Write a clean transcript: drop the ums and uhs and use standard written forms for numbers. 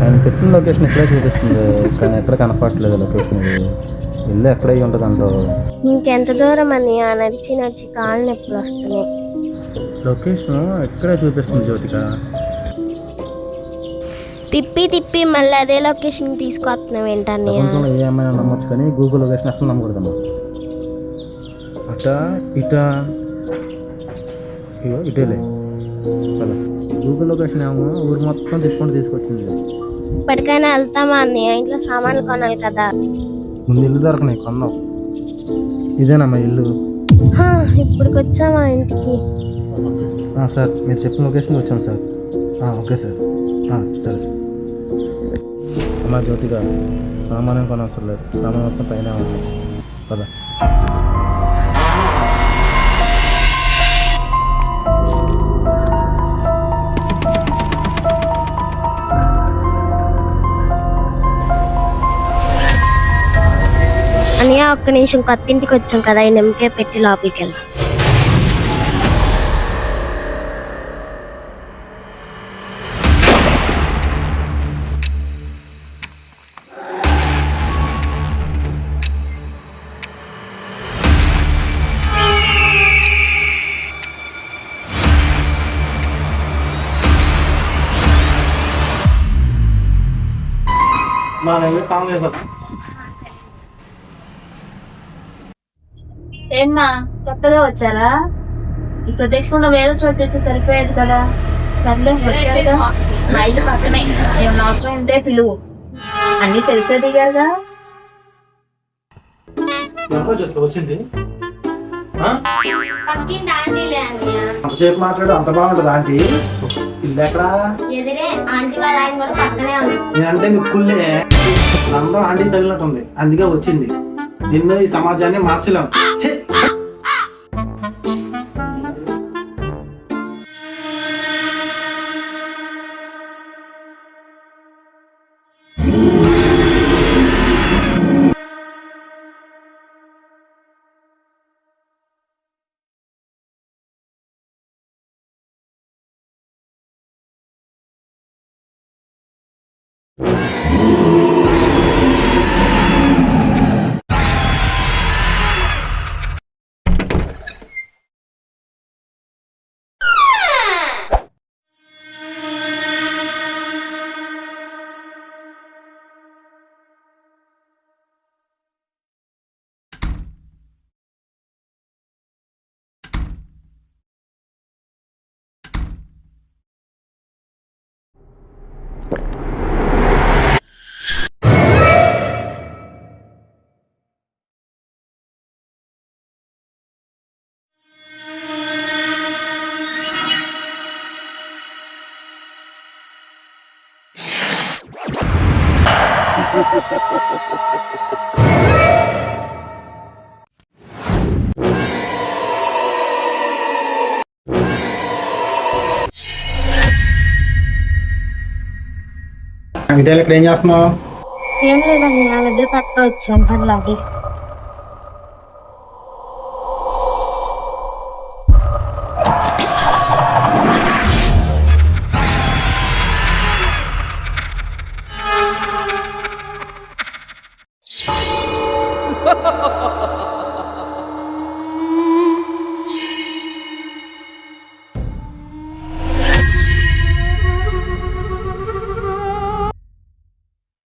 ఆయన పెట్టిన లొకేషన్ ఎక్కడే చూపిస్తుంది, కానీ ఎక్కడ కనపడట్లేదు లొకేషన్. ఇల్లు ఎక్కడ అయ్యి ఉంటుంది అంటారు. ఇంకెంత దూరం అని నడిచి నడిచి కాళ్ళు నొప్పులు వస్తున్నాయి. లొకేషన్ ఎక్కడే చూపిస్తుంది జ్యోతిక. తిప్పి తిప్పి మళ్ళీ అదే లొకేషన్ తీసుకొస్తున్నావు ఏంటని. ప్రపంచంలో ఏ అమ్మాయినా నమ్మొచ్చు, కానీ గూగుల్ లొకేషన్ అసలు నమ్మకూడదమ్మా. అటా ఇటా ఇగో ఇటేలే కదా. గూగుల్ లొకేషన్ ఏమో ఊరు మొత్తం తిప్పుకుంటూ తీసుకొచ్చింది. ఇప్పటికైనా వెళ్తామా అన్నయ్య, ఇంట్లో సామాన్లు కొనాలి కదా. ముందు ఇల్లు దొరకనాయి, కొన్నావు. ఇదేనమ్మా ఇల్లు. ఇప్పుడు వచ్చామా ఇంటికి. సార్ మీరు చెప్పిన లొకేషన్కి వచ్చాం సార్. Okay sir. సరే అమ్మా జ్యోతిగా, సామాన్యం కొనవసరం లేదు, సామాన్ మొత్తం పైన ఉంది కదా. అన్నయ్య ఒక్క నిమిషం, కొత్త ఇంటికి వచ్చాం కదా, ఈ నిమ్మకాయ పెట్టి లోపలికి వెళ్దాం. ఏమ్మా కొత్తగా వచ్చారా? ఈ ప్రదేశంలో వేరే చోటు సరిపోయేది కదా. సర్లే వచ్చారుగా, మా ఇల్లు పక్కనే, ఏమైనా అవసరం ఉంటే పిలువు, అన్ని తెలిసే దిగారుగా. వచ్చింది అంతసేపు మాట్లాడు, అంత బాగుంటుంది ఆంటీ. ఇల్లు ఎక్కడా? నేనంటే మీకు కుళ్ళే అందరం ఆంటీకి తగిలినట్టుంది, అందుకే వచ్చింది. నిన్ను ఈ సమాజాన్ని మార్చలేం. ఇక్కడ ఏం చేస్తున్నావు? ఏం లేదండి, నా దగ్గర పక్క వచ్చాను పర్లాగి.